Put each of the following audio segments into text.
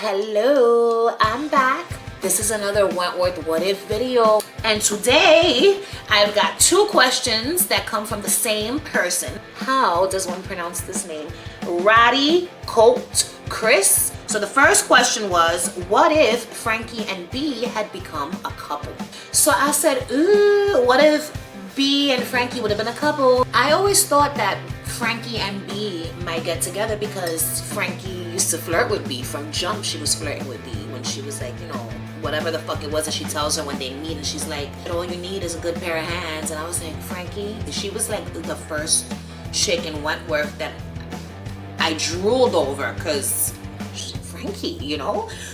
Hello, I'm back. This is another Wentworth What If video. And today, I've got two questions that come from the same person. How does one pronounce this name? Roddy Colt Chris. So the first question was, what if Frankie and B had become a couple? So I said, ooh, what if B and Frankie would have been a couple? I always thought that Frankie and B might get together because Frankie used to flirt with B from jump. She was flirting with B when she was like, whatever the fuck it was that she tells her when they meet, and she's like, all you need is a good pair of hands. And I was like, Frankie? She was like the first chick in Wentworth that I drooled over because Frankie,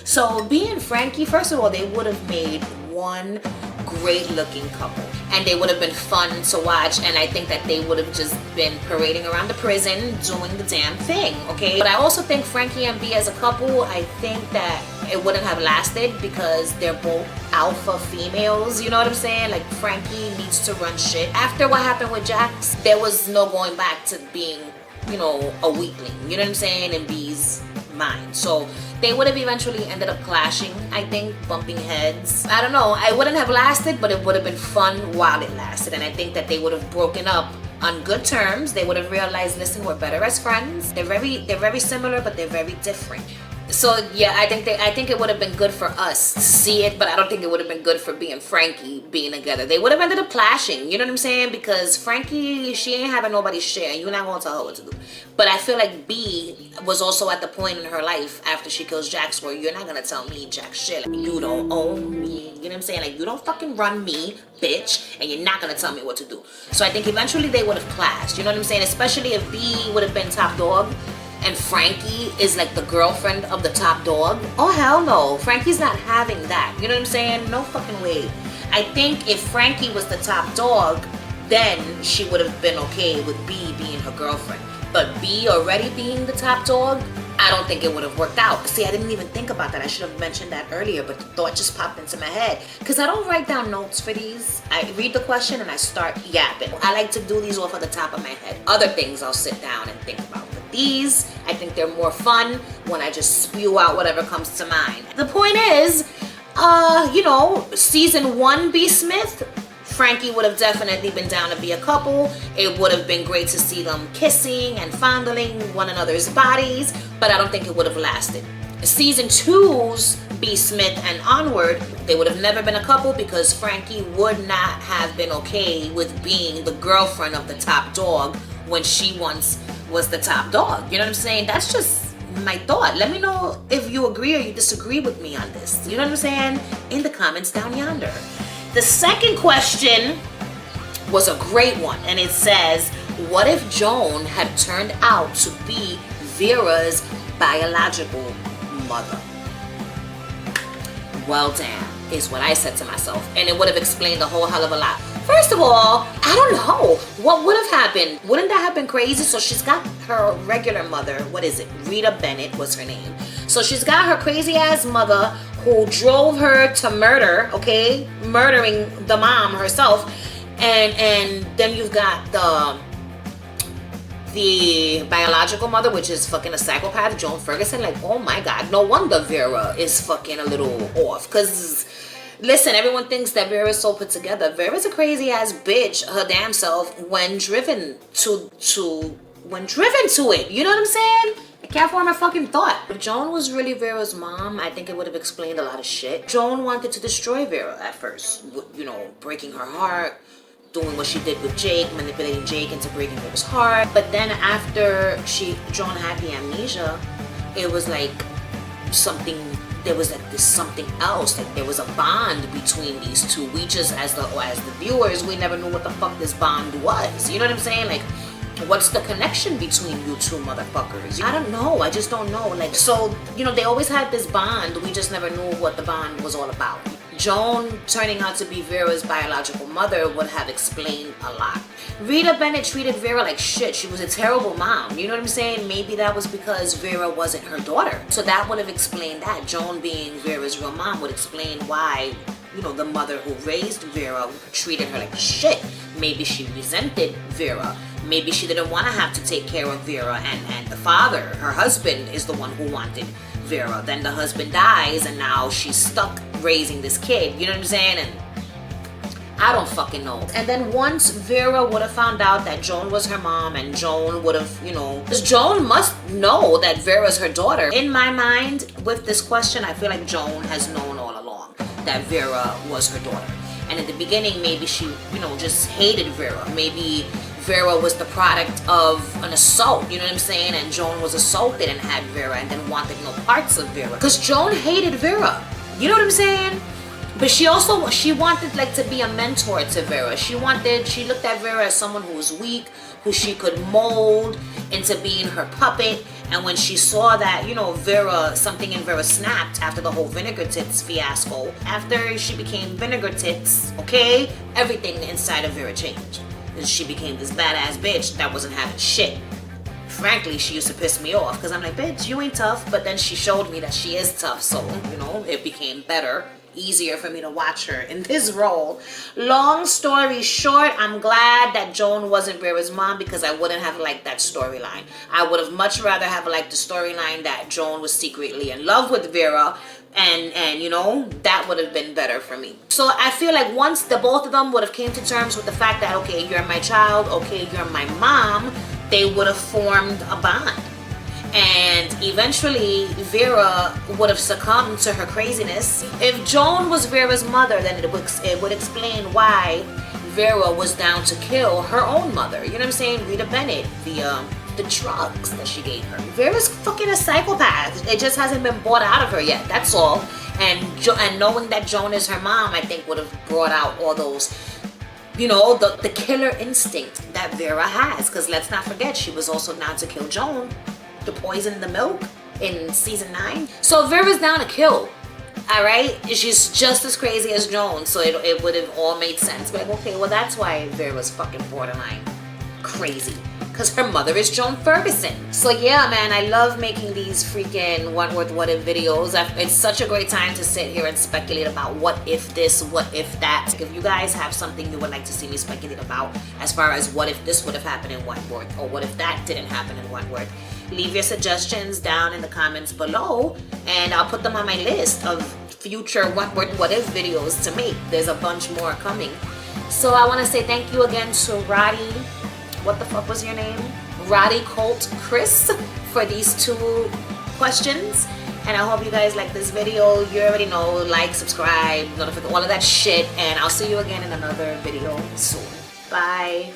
So B and Frankie, first of all, they would have made one great looking couple, and they would have been fun to watch, and I think that they would have just been parading around the prison doing the damn thing, okay? But I also think Frankie and B as a couple, I think that it wouldn't have lasted because they're both alpha females, you know what I'm saying? Like, Frankie needs to run shit. After what happened with Jax, there was no going back to being, a weakling, you know what I'm saying, in B's mind. So they would have eventually ended up clashing, I think, bumping heads. I don't know, I wouldn't have lasted, but it would have been fun while it lasted. And I think that they would have broken up on good terms. They would have realized, listen, we're better as friends. They're very similar, but they're very different. So yeah, I think it would have been good for us to see it, but I don't think it would have been good for B and Frankie being together. They would have ended up clashing, you know what I'm saying? Because Frankie, she ain't having nobody's share, and you're not gonna tell her what to do. But I feel like B was also at the point in her life after she kills Jax where you're not gonna tell me Jax shit. Like, you don't own me, you know what I'm saying? Like, you don't fucking run me, bitch, and you're not gonna tell me what to do. So I think eventually they would have clashed, you know what I'm saying? Especially if B would have been top dog and Frankie is like the girlfriend of the top dog. Oh, hell no. Frankie's not having that. You know what I'm saying? No fucking way. I think if Frankie was the top dog, then she would have been okay with B being her girlfriend. But B already being the top dog, I don't think it would have worked out. See, I didn't even think about that. I should have mentioned that earlier, but the thought just popped into my head. Because I don't write down notes for these. I read the question and I start yapping. I like to do these off of the top of my head. Other things I'll sit down and think about. But these, I think they're more fun when I just spew out whatever comes to mind. The point is, season 1 B. Smith, Frankie would have definitely been down to be a couple. It would have been great to see them kissing and fondling one another's bodies, but I don't think it would have lasted. Season 2's B. Smith and onward, they would have never been a couple because Frankie would not have been okay with being the girlfriend of the top dog when she once was the top dog. You know what I'm saying? That's just my thought. Let me know if you agree or you disagree with me on this. You know what I'm saying? In the comments down yonder. The second question was a great one, and it says, what if Joan had turned out to be Vera's biological mother? Well, damn, is what I said to myself, and it would have explained a whole hell of a lot. First of all, I don't know. What would have happened? Wouldn't that have been crazy? So she's got her regular mother, what is it? Rita Bennett was her name. So she's got her crazy ass mother who drove her to murder, okay? Murdering the mom herself. And then you've got the biological mother, which is fucking a psychopath, Joan Ferguson. Like, oh my God, no wonder Vera is fucking a little off. Because, listen, everyone thinks that Vera is so put together. Vera's a crazy ass bitch, her damn self, when driven to it. You know what I'm saying? I can't form a fucking thought. If Joan was really Vera's mom, I think it would have explained a lot of shit. Joan wanted to destroy Vera at first, breaking her heart, doing what she did with Jake, manipulating Jake into breaking Vera's heart. But then after Joan had the amnesia, it was like there was like this something else. Like there was a bond between these two. We just, as the viewers, we never knew what the fuck this bond was. You know what I'm saying? Like, what's the connection between you two motherfuckers? I don't know. I just don't know. Like, so, they always had this bond. We just never knew what the bond was all about. Joan turning out to be Vera's biological mother would have explained a lot. Rita Bennett treated Vera like shit. She was a terrible mom. You know what I'm saying? Maybe that was because Vera wasn't her daughter. So that would have explained that. Joan being Vera's real mom would explain why, the mother who raised Vera treated her like shit. Maybe she resented Vera. Maybe she didn't want to have to take care of Vera, and the father, her husband, is the one who wanted Vera. Then the husband dies and now she's stuck raising this kid. You know what I'm saying? And I don't fucking know. And then once Vera would have found out that Joan was her mom, and Joan would have, you know, because Joan must know that Vera's her daughter. In my mind, with this question, I feel like Joan has known all along that Vera was her daughter. And in the beginning, maybe she, you know, just hated Vera. Maybe Vera was the product of an assault, you know what I'm saying? And Joan was assaulted and had Vera and then wanted no parts of Vera. Because Joan hated Vera. You know what I'm saying? But she wanted like to be a mentor to Vera. She looked at Vera as someone who was weak, who she could mold into being her puppet. And when she saw that, you know, something in Vera snapped after the whole Vinegar Tits fiasco, after she became Vinegar Tits, okay, everything inside of Vera changed. And she became this badass bitch that wasn't having shit. Frankly, she used to piss me off because I'm like, bitch, you ain't tough. But then she showed me that she is tough. So, you know, it became better, easier for me to watch her in this role. Long story short, I'm glad that Joan wasn't Vera's mom because I wouldn't have liked that storyline. I would have much rather have liked the storyline that Joan was secretly in love with Vera, and you know, that would have been better for me. So I feel like once the both of them would have came to terms with the fact that, okay, you're my child, okay, you're my mom, they would have formed a bond. And eventually Vera would have succumbed to her craziness. If Joan was Vera's mother, then it would explain why Vera was down to kill her own mother. You know what I'm saying? Rita Bennett, the drugs that she gave her. Vera's fucking a psychopath. It just hasn't been brought out of her yet. That's all. And knowing that Joan is her mom, I think would have brought out all those, you know, the killer instinct that Vera has. Because let's not forget, she was also down to kill Joan, to poison the milk in season 9. So Vera's down to kill. Alright? She's just as crazy as Joan. So it would have all made sense. But okay, well that's why Vera's fucking borderline crazy. Because her mother is Joan Ferguson. So yeah, man, I love making these freaking Wentworth What If videos. It's such a great time to sit here and speculate about what if this, what if that. If you guys have something you would like to see me speculate about as far as what if this would have happened in Wentworth, or what if that didn't happen in Wentworth, leave your suggestions down in the comments below and I'll put them on my list of future Wentworth What If videos to make. There's a bunch more coming. So I want to say thank you again to Roddy. What the fuck was your name? Roddy Colt Chris for these 2 questions. And I hope you guys like this video. You already know, like, subscribe, notify, all of that shit. And I'll see you again in another video soon. Bye.